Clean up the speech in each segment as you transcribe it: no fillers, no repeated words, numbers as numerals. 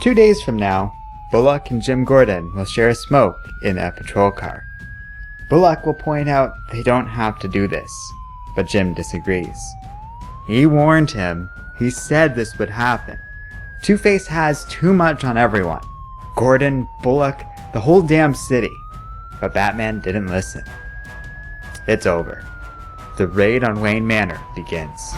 2 days from now, Bullock and Jim Gordon will share a smoke in a patrol car. Bullock will point out they don't have to do this, but Jim disagrees. He warned him. He said this would happen. Two-Face has too much on everyone. Gordon, Bullock, the whole damn city. But Batman didn't listen. It's over. The raid on Wayne Manor begins.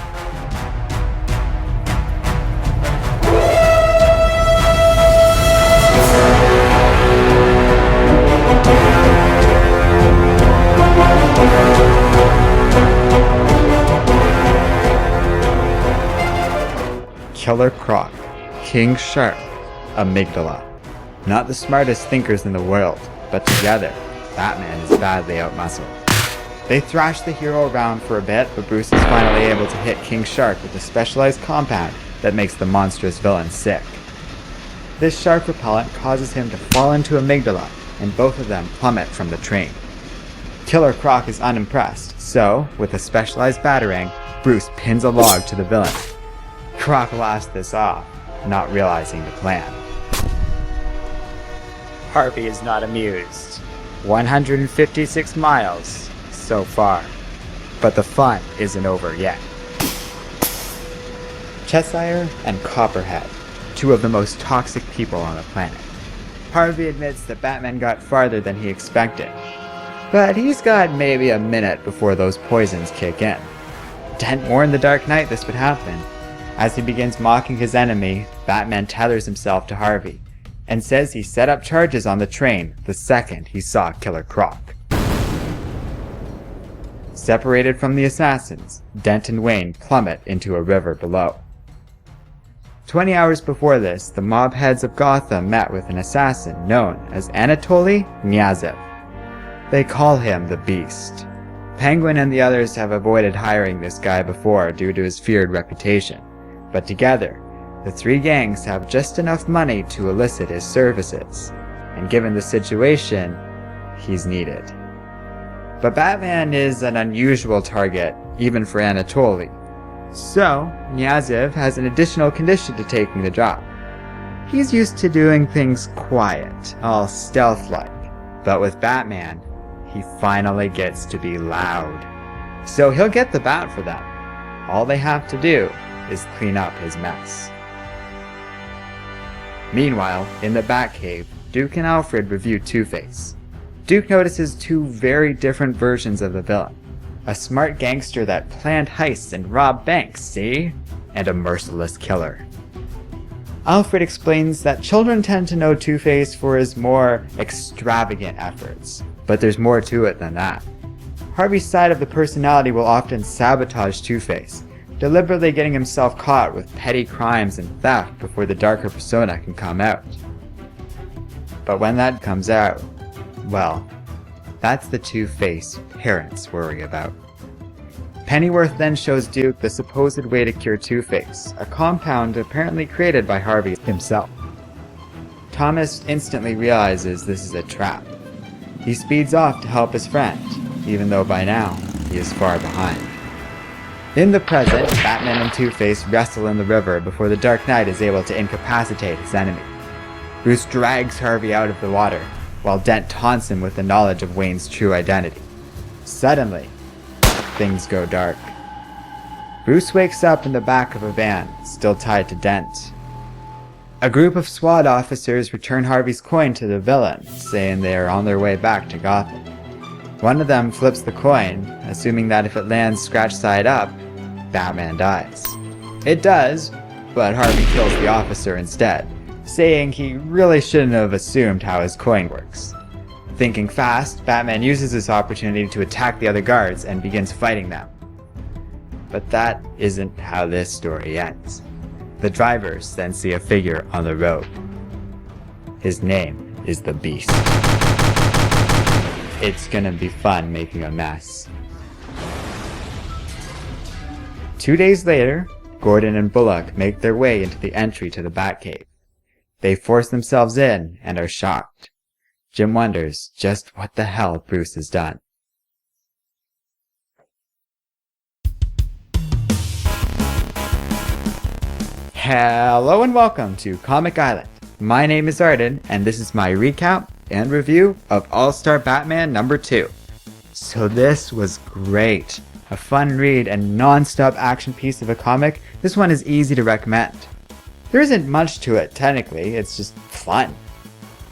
Killer Croc, King Shark, Amygdala. Not the smartest thinkers in the world, but together, Batman is badly outmuscled. They thrash the hero around for a bit, but Bruce is finally able to hit King Shark with a specialized compound that makes the monstrous villain sick. This shark repellent causes him to fall into Amygdala, and both of them plummet from the train. Killer Croc is unimpressed, so, with a specialized batarang, Bruce pins a log to the villain. Croc laughs this off, not realizing the plan. Harvey is not amused. 156 miles so far, but the fun isn't over yet. Cheshire and Copperhead, two of the most toxic people on the planet. Harvey admits that Batman got farther than he expected, but he's got maybe a minute before those poisons kick in. Dent warned the Dark Knight this would happen. As he begins mocking his enemy, Batman tethers himself to Harvey and says he set up charges on the train the second he saw Killer Croc. Separated from the assassins, Dent and Wayne plummet into a river below. 20 hours before this, the mob heads of Gotham met with an assassin known as Anatoly Knyazov. They call him the Beast. Penguin and the others have avoided hiring this guy before due to his feared reputation. But together, the three gangs have just enough money to elicit his services, and given the situation, he's needed. But Batman is an unusual target, even for Anatoly. So, Knyazov has an additional condition to taking the job. He's used to doing things quiet, all stealth-like, but with Batman, he finally gets to be loud. So he'll get the bat for them. All they have to do is clean up his mess. Meanwhile, in the Batcave, Duke and Alfred review Two-Face. Duke notices two very different versions of the villain. A smart gangster that planned heists and robbed banks, see? And a merciless killer. Alfred explains that children tend to know Two-Face for his more extravagant efforts, but there's more to it than that. Harvey's side of the personality will often sabotage Two-Face, deliberately getting himself caught with petty crimes and theft before the darker persona can come out. But when that comes out, well, that's the Two-Face parents worry about. Pennyworth then shows Duke the supposed way to cure Two-Face, a compound apparently created by Harvey himself. Thomas instantly realizes this is a trap. He speeds off to help his friend, even though by now he is far behind. In the present, Batman and Two-Face wrestle in the river before the Dark Knight is able to incapacitate his enemy. Bruce drags Harvey out of the water, while Dent taunts him with the knowledge of Wayne's true identity. Suddenly, things go dark. Bruce wakes up in the back of a van, still tied to Dent. A group of SWAT officers return Harvey's coin to the villain, saying they are on their way back to Gotham. One of them flips the coin, assuming that if it lands scratch side up, Batman dies. It does, but Harvey kills the officer instead, saying he really shouldn't have assumed how his coin works. Thinking fast, Batman uses this opportunity to attack the other guards and begins fighting them. But that isn't how this story ends. The drivers then see a figure on the road. His name is the Beast. It's gonna be fun making a mess. 2 days later, Gordon and Bullock make their way into the entry to the Batcave. They force themselves in and are shocked. Jim wonders just what the hell Bruce has done. Hello and welcome to Comic Island, My name is Arden, and this is my recap and review of All-Star Batman number 2. So this was great. A fun read and non-stop action piece of a comic. This one is easy to recommend. There isn't much to it technically, it's just fun.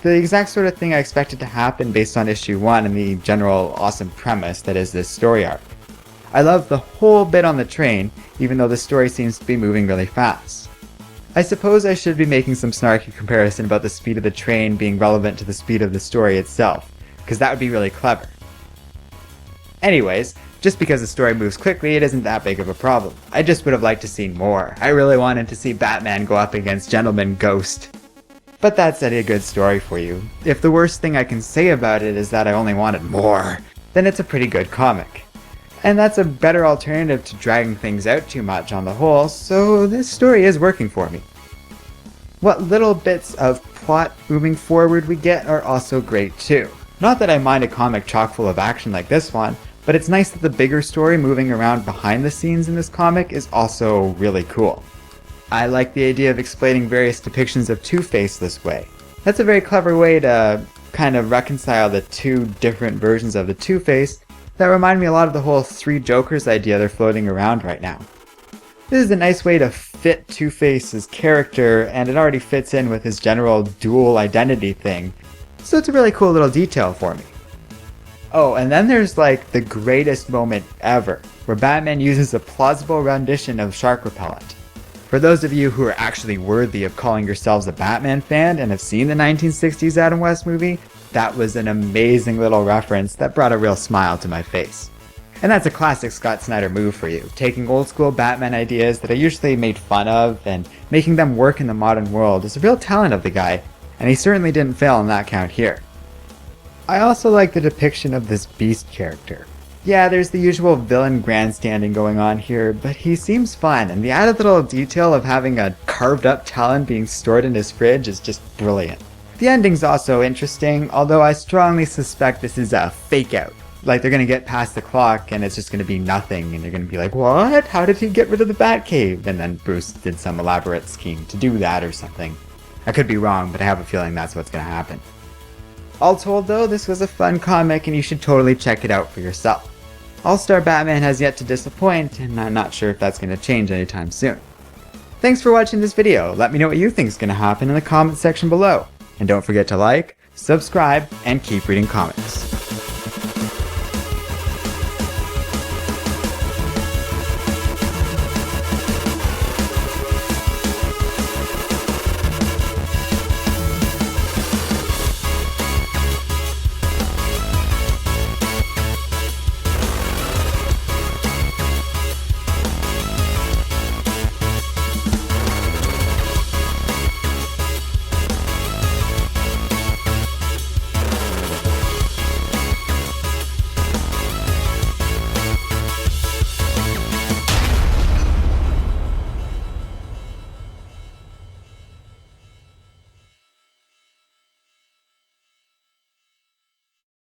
The exact sort of thing I expected to happen based on issue 1 and the general awesome premise that is this story arc. I love the whole bit on the train, even though the story seems to be moving really fast. I suppose I should be making some snarky comparison about the speed of the train being relevant to the speed of the story itself, because that would be really clever. Anyways, just because the story moves quickly, it isn't that big of a problem. I just would have liked to see more. I really wanted to see Batman go up against Gentleman Ghost. But that's a good story for you. If the worst thing I can say about it is that I only wanted more, then it's a pretty good comic. And that's a better alternative to dragging things out too much on the whole, so this story is working for me. What little bits of plot moving forward we get are also great too. Not that I mind a comic chock full of action like this one, but it's nice that the bigger story moving around behind the scenes in this comic is also really cool. I like the idea of explaining various depictions of Two-Face this way. That's a very clever way to kind of reconcile the two different versions of the Two-Face that remind me a lot of the whole three Jokers idea they're floating around right now. This is a nice way to fit Two-Face's character, and it already fits in with his general dual identity thing, so it's a really cool little detail for me. Oh, and then there's like the greatest moment ever, where Batman uses a plausible rendition of shark repellent. For those of you who are actually worthy of calling yourselves a Batman fan and have seen the 1960s Adam West movie, that was an amazing little reference that brought a real smile to my face. And that's a classic Scott Snyder move for you, taking old school Batman ideas that are usually made fun of and making them work in the modern world is a real talent of the guy, and he certainly didn't fail on that count here. I also like the depiction of this Beast character. Yeah, there's the usual villain grandstanding going on here, but he seems fun, and the added little detail of having a carved up talon being stored in his fridge is just brilliant. The ending's also interesting, although I strongly suspect this is a fake out. Like they're gonna get past the clock and it's just gonna be nothing, and they're gonna be like, what? How did he get rid of the Batcave? And then Bruce did some elaborate scheme to do that or something. I could be wrong, but I have a feeling that's what's gonna happen. All told though, this was a fun comic and you should totally check it out for yourself. All-Star Batman has yet to disappoint, and I'm not sure if that's gonna change anytime soon. Thanks for watching this video. Let me know what you think is gonna happen in the comment section below. And don't forget to like, subscribe, and keep reading comics.